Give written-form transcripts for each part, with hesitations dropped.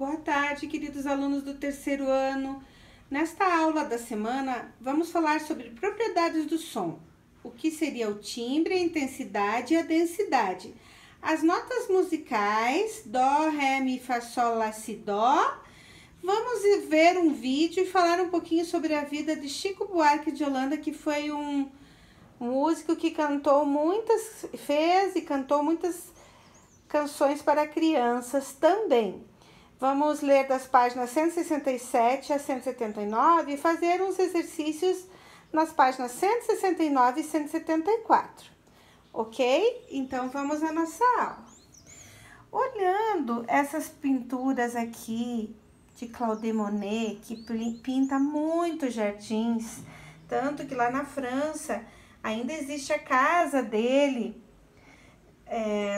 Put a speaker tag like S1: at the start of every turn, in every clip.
S1: Boa tarde, queridos alunos do terceiro ano. Nesta aula da semana, vamos falar sobre propriedades do som. O que seria o timbre, a intensidade e a densidade. As notas musicais, dó, ré, mi, fá, sol, lá, si, dó. Vamos ver um vídeo e falar um pouquinho sobre a vida de Chico Buarque de Holanda, que foi um músico que fez e cantou muitas canções para crianças também. Vamos ler das páginas 167 a 179 e fazer uns exercícios nas páginas 169 e 174, ok? Então, vamos à nossa aula. Olhando essas pinturas aqui de Claude Monet, que pinta muitos jardins, tanto que lá na França ainda existe a casa dele,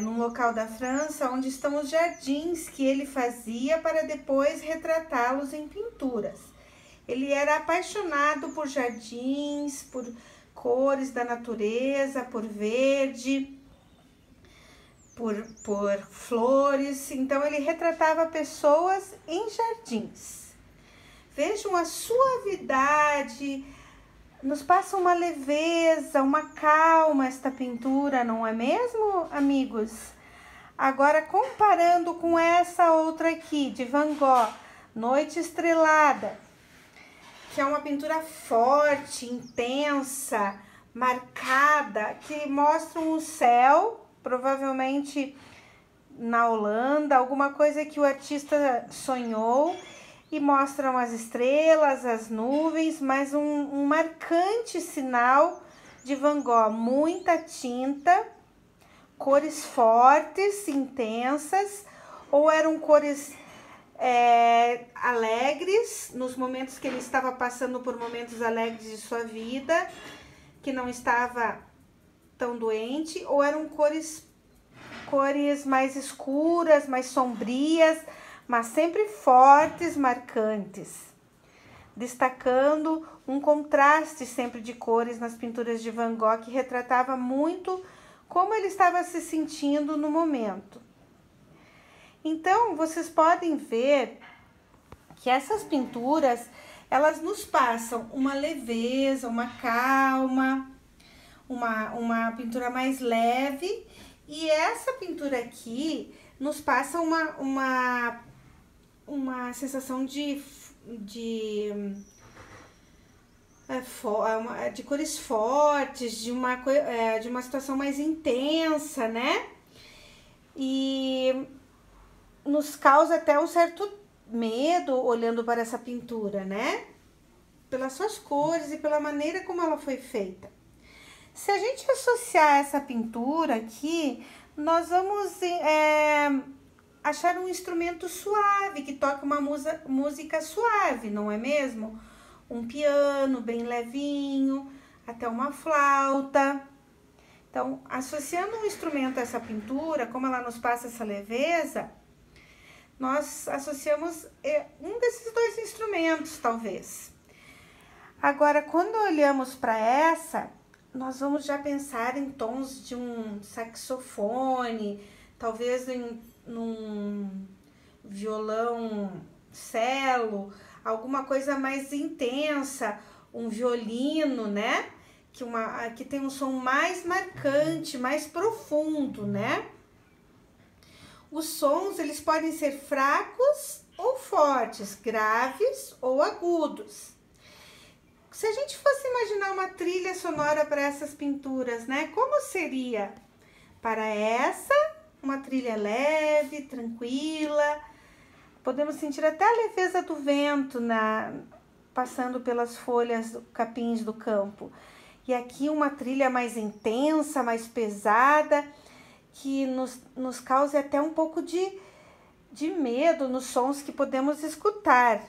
S1: num local da França, onde estão os jardins que ele fazia para depois retratá-los em pinturas. Ele era apaixonado por jardins, por cores da natureza, por verde, por flores. Então, ele retratava pessoas em jardins. Vejam a suavidade, nos passa uma leveza, uma calma esta pintura, não é mesmo, amigos? Agora, comparando com essa outra aqui, de Van Gogh, Noite Estrelada, que é uma pintura forte, intensa, marcada, que mostra um céu, provavelmente na Holanda, alguma coisa que o artista sonhou, e mostram as estrelas, as nuvens, mas um marcante sinal de Van Gogh, muita tinta, cores fortes, intensas, ou eram cores alegres, nos momentos que ele estava passando por momentos alegres de sua vida, que não estava tão doente, ou eram cores mais escuras, mais sombrias, mas sempre fortes, marcantes, destacando um contraste sempre de cores nas pinturas de Van Gogh, que retratava muito como ele estava se sentindo no momento. Então, vocês podem ver que essas pinturas, elas nos passam uma leveza, uma calma, uma pintura mais leve, e essa pintura aqui nos passa uma sensação de cores fortes, de uma situação mais intensa, né? E nos causa até um certo medo olhando para essa pintura, né? Pelas suas cores e pela maneira como ela foi feita. Se a gente associar essa pintura aqui, nós vamos achar um instrumento suave, que toca uma música suave, não é mesmo? Um piano bem levinho, até uma flauta. Então, associando um instrumento a essa pintura, como ela nos passa essa leveza, nós associamos um desses dois instrumentos, talvez. Agora, quando olhamos para essa, nós vamos já pensar em tons de um saxofone, talvez num violão cello, alguma coisa mais intensa, um violino, né? Que tem um som mais marcante, mais profundo, né? Os sons, eles podem ser fracos ou fortes, graves ou agudos. Se a gente fosse imaginar uma trilha sonora para essas pinturas, né? Como seria? Para essa, uma trilha leve, tranquila. Podemos sentir até a leveza do vento passando pelas folhas, capins do campo. E aqui uma trilha mais intensa, mais pesada, que nos cause até um pouco de medo nos sons que podemos escutar.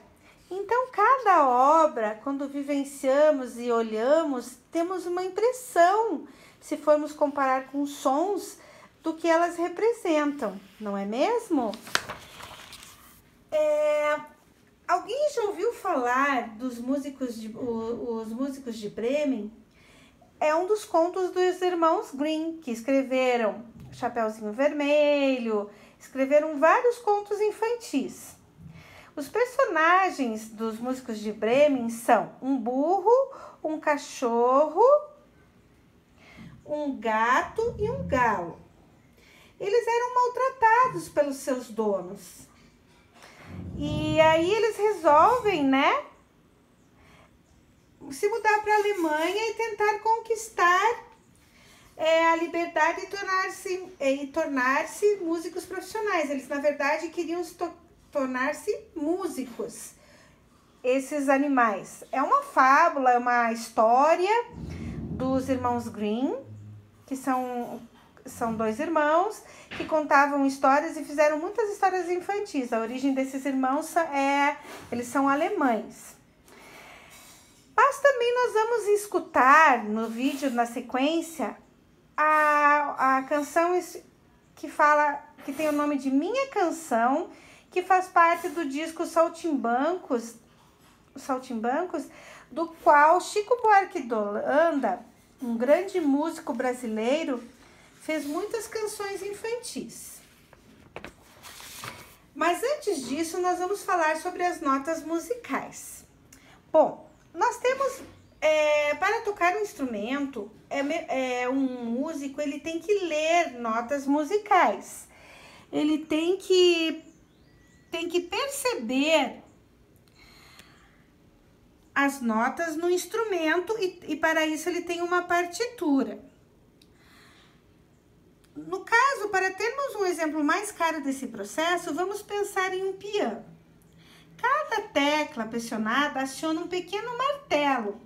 S1: Então, cada obra, quando vivenciamos e olhamos, temos uma impressão, se formos comparar com os sons, do que elas representam, não é mesmo? Alguém já ouviu falar dos os músicos de Bremen? É um dos contos dos irmãos Grimm, que escreveram Chapeuzinho Vermelho, escreveram vários contos infantis. Os personagens dos músicos de Bremen são um burro, um cachorro, um gato e um galo. Eles eram maltratados pelos seus donos. E aí eles resolvem, né, se mudar para a Alemanha e tentar conquistar a liberdade e tornar-se músicos profissionais. Eles, na verdade, queriam tornar-se músicos, esses animais. É uma fábula, é uma história dos irmãos Grimm, que são 2 irmãos que contavam histórias e fizeram muitas histórias infantis. A origem desses irmãos eles são alemães. Mas também nós vamos escutar no vídeo, na sequência, a canção que tem o nome de Minha Canção, que faz parte do disco Saltimbancos, do qual Chico Buarque de Holanda, um grande músico brasileiro, fez muitas canções infantis. Mas antes disso, nós vamos falar sobre as notas musicais. Bom, nós temos, para tocar um instrumento, um músico ele tem que ler notas musicais. Ele tem que perceber as notas no instrumento e para isso ele tem uma partitura. No caso, para termos um exemplo mais claro desse processo, vamos pensar em um piano. Cada tecla pressionada aciona um pequeno martelo,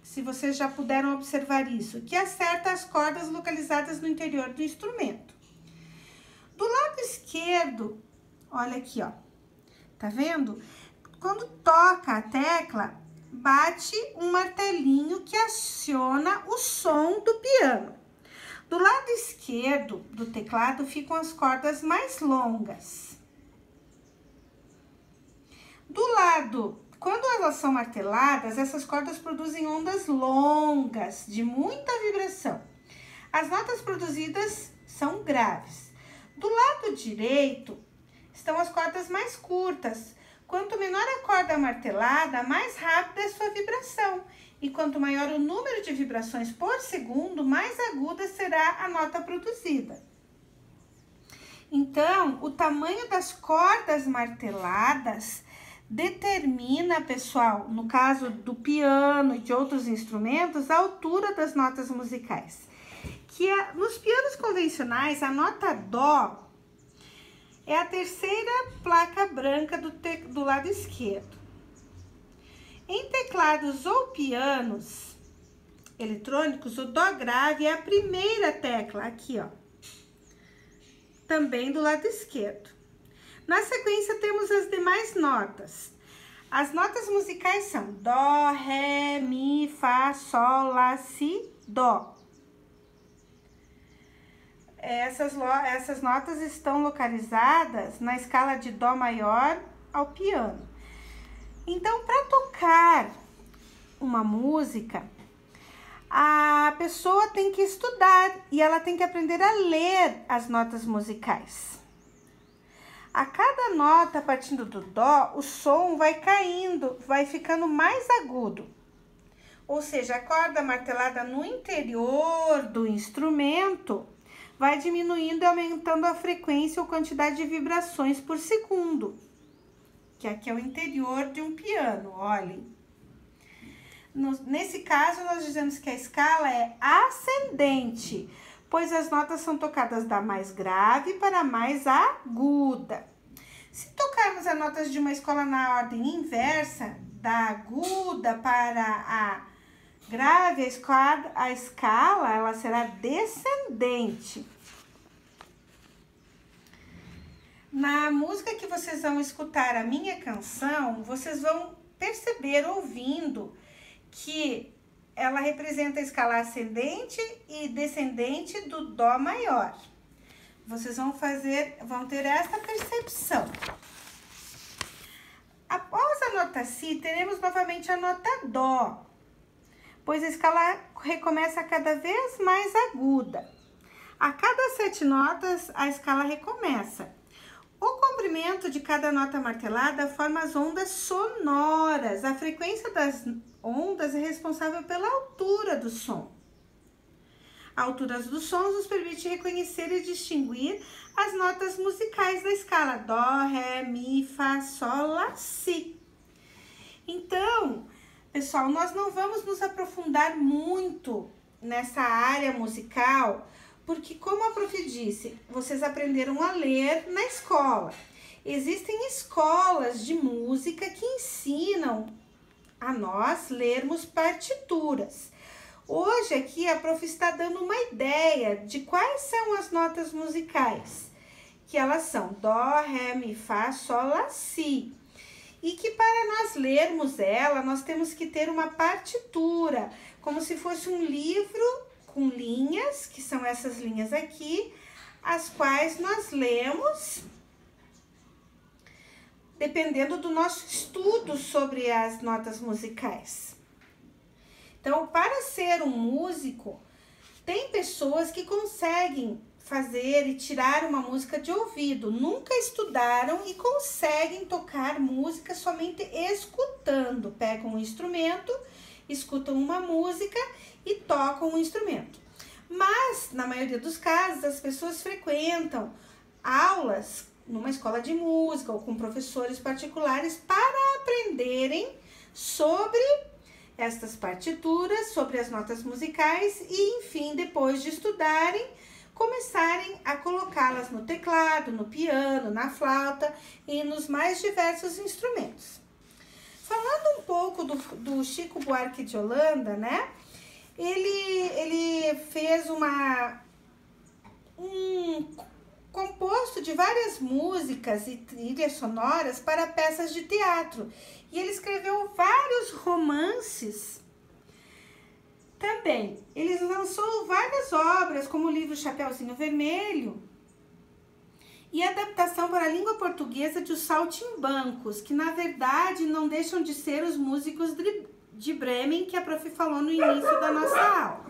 S1: se vocês já puderam observar isso, que acerta as cordas localizadas no interior do instrumento. Do lado esquerdo, olha aqui, ó, tá vendo? Quando toca a tecla, bate um martelinho que aciona o som do piano. Do lado esquerdo do teclado ficam as cordas mais longas. Quando elas são marteladas, essas cordas produzem ondas longas, de muita vibração. As notas produzidas são graves. Do lado direito estão as cordas mais curtas. Quanto menor a corda martelada, mais rápida é sua vibração. E quanto maior o número de vibrações por segundo, mais aguda será a nota produzida. Então, o tamanho das cordas marteladas determina, pessoal, no caso do piano e de outros instrumentos, a altura das notas musicais. Nos pianos convencionais, a nota Dó é a terceira placa branca do lado esquerdo. Em teclados ou pianos eletrônicos, o Dó grave é a primeira tecla, aqui, ó, também do lado esquerdo. Na sequência, temos as demais notas. As notas musicais são Dó, Ré, Mi, Fá, Sol, Lá, Si, Dó. Essas notas estão localizadas na escala de Dó maior ao piano. Então, para tocar uma música, a pessoa tem que estudar e ela tem que aprender a ler as notas musicais. A cada nota partindo do Dó, o som vai caindo, vai ficando mais agudo. Ou seja, a corda martelada no interior do instrumento vai diminuindo e aumentando a frequência ou quantidade de vibrações por segundo, que aqui é o interior de um piano, olhem. Nesse caso, nós dizemos que a escala é ascendente, pois as notas são tocadas da mais grave para a mais aguda. Se tocarmos as notas de uma escala na ordem inversa, da aguda para a grave, a escala ela será descendente. Na música que vocês vão escutar, a Minha Canção, vocês vão perceber, ouvindo, que ela representa a escala ascendente e descendente do Dó maior. Vocês vão ter essa percepção. Após a nota Si, teremos novamente a nota Dó, pois a escala recomeça cada vez mais aguda. A cada 7 notas, a escala recomeça. O comprimento comprimento de cada nota martelada forma as ondas sonoras. A frequência das ondas é responsável pela altura do som. A altura dos sons nos permite reconhecer e distinguir as notas musicais da escala Dó, Ré, Mi, Fá, Sol, Lá, Si. Então, pessoal, nós não vamos nos aprofundar muito nessa área musical, porque, como a prof disse, vocês aprenderam a ler na escola. Existem escolas de música que ensinam a nós lermos partituras. Hoje aqui a prof está dando uma ideia de quais são as notas musicais, que elas são Dó, Ré, Mi, Fá, Sol, Lá, Si. E que para nós lermos ela, nós temos que ter uma partitura, como se fosse um livro com linhas, que são essas linhas aqui, as quais nós lemos dependendo do nosso estudo sobre as notas musicais. Então, para ser um músico, tem pessoas que conseguem fazer e tirar uma música de ouvido, nunca estudaram e conseguem tocar música somente escutando. Pegam um instrumento, escutam uma música e tocam um instrumento. Mas, na maioria dos casos, as pessoas frequentam aulas numa escola de música ou com professores particulares para aprenderem sobre estas partituras, sobre as notas musicais e, enfim, depois de estudarem, começarem a colocá-las no teclado, no piano, na flauta e nos mais diversos instrumentos. Falando um pouco do Chico Buarque de Holanda, né? Ele fez um composto de várias músicas e trilhas sonoras para peças de teatro. E ele escreveu vários romances também. Ele lançou várias obras, como o livro Chapeuzinho Vermelho e a adaptação para a língua portuguesa de Os Saltimbancos, que na verdade não deixam de ser os músicos de Bremen, que a prof falou no início da nossa aula.